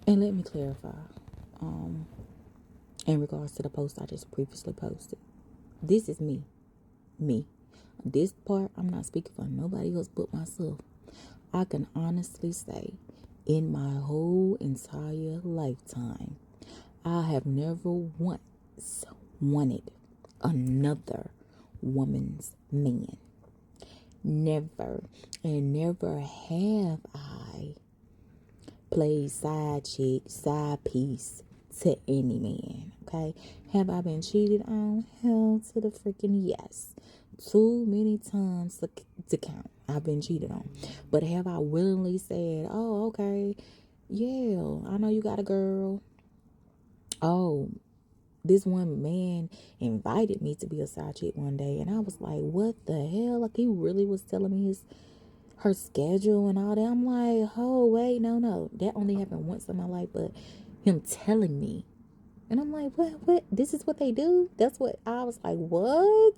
And let me clarify, um, in regards to the post I just previously posted. This is me. Me. This part, I'm not speaking for nobody else but myself. I can honestly say, in my whole entire lifetime, I have never once wanted another woman's man. Never. And never have I played side chick, side piece to any man. Okay? Have I been cheated on? Hell to the freaking yes. Too many times to count. I've been cheated on. But have I willingly said, oh, okay, yeah, I know you got a girl. Oh, this one man invited me to be a side chick one day, and I was like, what the hell? Like, he really was telling me her schedule and all that. I'm like, oh, wait, no. That only happened once in my life, but him telling me. And I'm like, what? This is what they do? That's what I was like, what?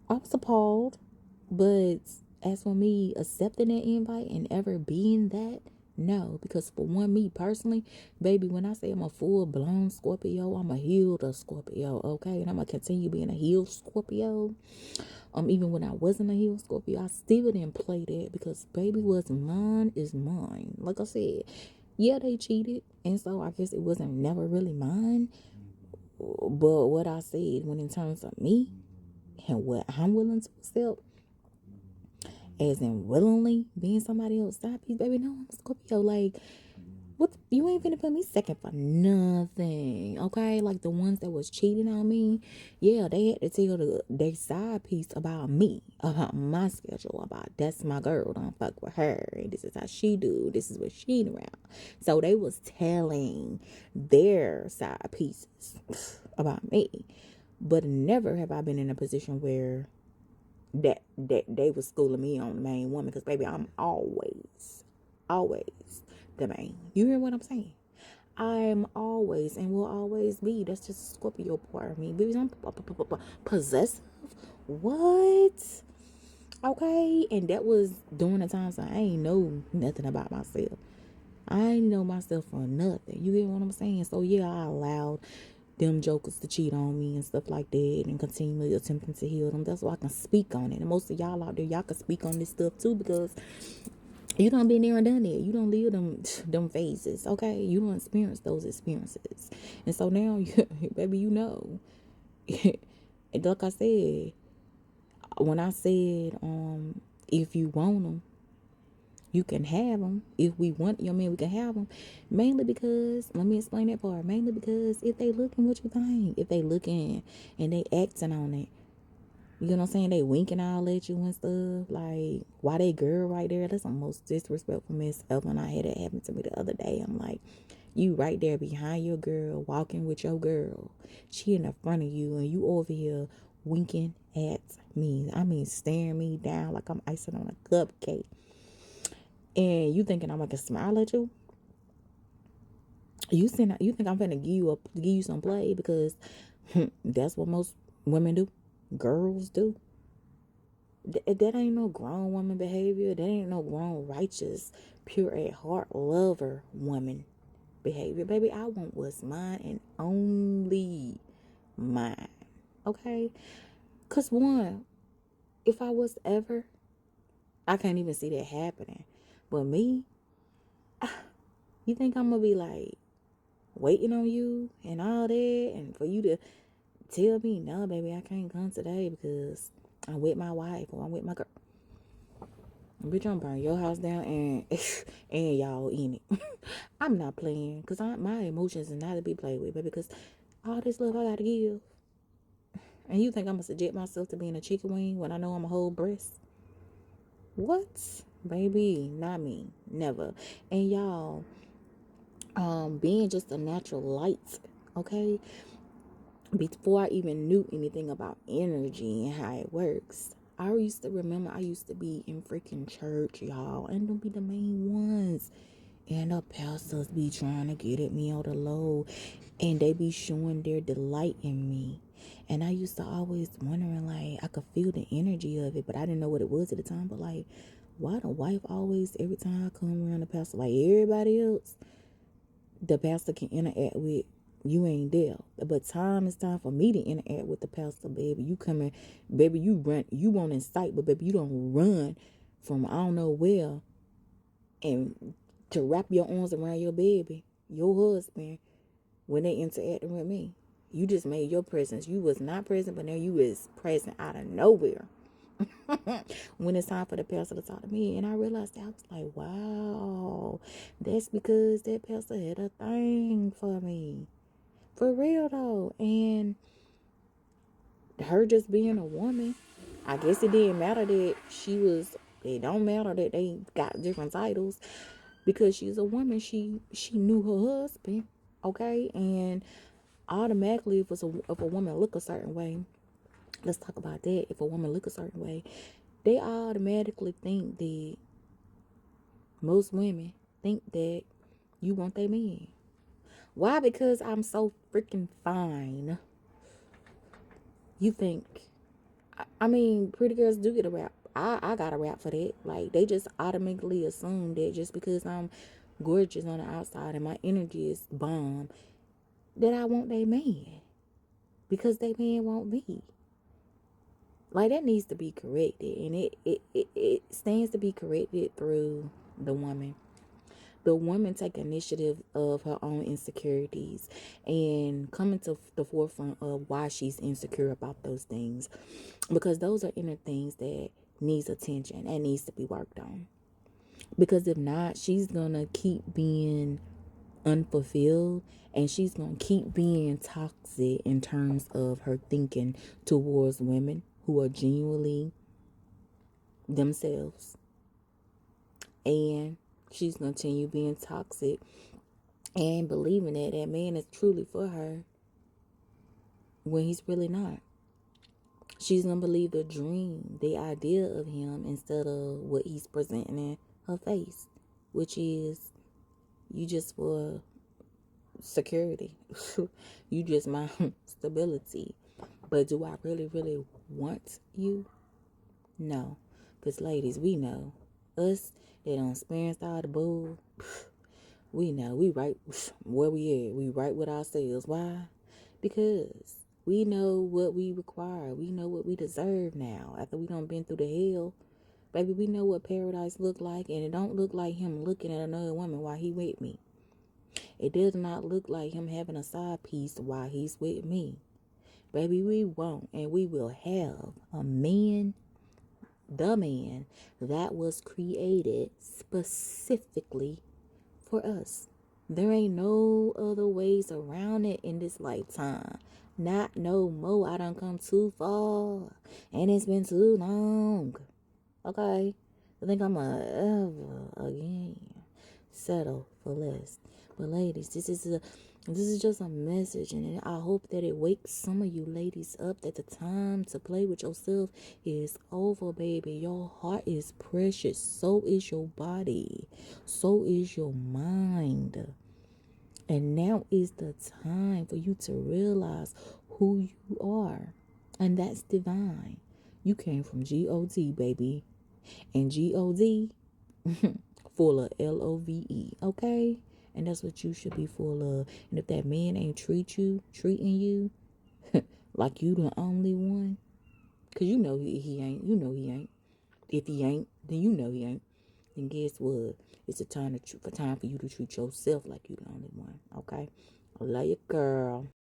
I was appalled. But as for me accepting that invite and ever being that, no. Because for one, me personally, baby, when I say I'm a full-blown Scorpio, I'm a healed Scorpio, okay? And I'm going to continue being a healed Scorpio. Even when I wasn't a healed Scorpio, I still didn't play that because, baby, what's mine is mine. Like I said, yeah, they cheated. And so I guess it wasn't never really mine. But what I said, when in terms of me and what I'm willing to accept, as in willingly being somebody else's side piece, baby, no, I'm a Scorpio. Like, what? You ain't finna put me second for nothing, okay? Like the ones that was cheating on me, yeah, they had to tell their side piece about me, about my schedule, about that's my girl, don't fuck with her, and this is how she do, this is what she around. So they was telling their side pieces about me, but never have I been in a position where that they was schooling me on the main woman, because baby, I'm always the main. You hear what I'm saying? I'm always and will always be. That's just a Scorpio part of me. Baby, I'm possessive. What? Okay, and that was during the times I ain't know nothing about myself. I ain't know myself for nothing. You hear what I'm saying? So yeah, I allowed them jokers to cheat on me and stuff like that, and continually attempting to heal them. That's why I can speak on it. And most of y'all out there, y'all can speak on this stuff too, because you done been there and done it. You don't live them phases, okay? You don't experience those experiences. And so now, baby, you know. And like I said, when I said, if you want them, you can have them. If we want your man, we can have them. Mainly because, let me explain that part. Mainly because if they looking, what you think? If they looking and they acting on it, you know what I'm saying? They winking all at you and stuff. Like, why they girl right there? That's the most disrespectful mess ever. And I had it happen to me the other day. I'm like, you right there behind your girl, walking with your girl. She in the front of you, and you over here winking at me. I mean, staring me down like I'm icing on a cupcake. And you thinking I'm gonna smile at you? You think I'm gonna give you some play, because that's what most women do, girls do. That ain't no grown woman behavior. That ain't no grown, righteous, pure at heart lover woman behavior. Baby, I want what's mine and only mine. Okay? Cause one, if I was ever, I can't even see that happening. But me, you think I'm gonna be like waiting on you and all that, and for you to tell me, no, baby, I can't come today because I'm with my wife or I'm with my girl. Bitch, I'm burning your house down and and y'all in it. I'm not playing, because my emotions is not to be played with, baby, because all this love I gotta give. And you think I'm gonna subject myself to being a chicken wing when I know I'm a whole breast? What? Baby, not me. Never. And y'all, being just a natural light, okay? Before I even knew anything about energy and how it works, I used to be in freaking church, y'all, and them be the main ones. And the pastors be trying to get at me on the low, and they be showing their delight in me. And I used to always wondering, like, I could feel the energy of it, but I didn't know what it was at the time. But like, why the wife always, every time I come around the pastor, like everybody else, the pastor can interact with, you ain't there. But time is time for me to interact with the pastor, baby. You coming, baby, you run, you want in sight, but baby, you don't run from I don't know where and to wrap your arms around your baby, your husband, when they interacting with me. You just made your presence. You was not present, but now you is present out of nowhere. When it's time for the pastor to talk to me, and I realized that, I was like, wow, that's because that pastor had a thing for me, for real though. And her just being a woman, I guess it didn't matter that she was, it don't matter that they got different titles, because she's a woman. She knew her husband, okay. And automatically, if a woman look a certain way, let's talk about that. If a woman look a certain way, they automatically think that, most women think that you want their man. Why? Because I'm so freaking fine. You think, I mean, pretty girls do get a rap. I got a rap for that. Like, they just automatically assume that just because I'm gorgeous on the outside and my energy is bomb, that I want their man. Because they man want me. Like, that needs to be corrected. And it stands to be corrected through the woman. The woman take initiative of her own insecurities and coming to the forefront of why she's insecure about those things. Because those are inner things that needs attention and needs to be worked on. Because if not, she's going to keep being unfulfilled, and she's going to keep being toxic in terms of her thinking towards women who are genuinely themselves. And she's going to continue being toxic and believing that that man is truly for her when he's really not. She's going to believe the dream, the idea of him, instead of what he's presenting in her face, which is, you just for security. You just my stability. But do I really, really want you? No. Because ladies, we know. Us that don't experience all the bull, we know. We right where we at. We right with ourselves. Why? Because we know what we require. We know what we deserve now. After we done been through the hell, baby, we know what paradise look like. And it don't look like him looking at another woman while he with me. It does not look like him having a side piece while he's with me. Baby, we won't and we will have a man, the man that was created specifically for us. There ain't no other ways around it in this lifetime. Not no more. I done come too far and it's been too long. Okay? I think I'm ever again settle for less. But ladies, this is just a message, and I hope that it wakes some of you ladies up that the time to play with yourself is over, baby. Your heart is precious. So is your body. So is your mind. And now is the time for you to realize who you are. And that's divine. You came from G-O-D, baby. And G-O-D full of L-O-V-E, okay? And that's what you should be full of. And if that man ain't treating you like you the only one, because you know he ain't. You know he ain't. If he ain't, then you know he ain't. Then guess what? It's a time for you to treat yourself like you the only one, okay? I love you, girl.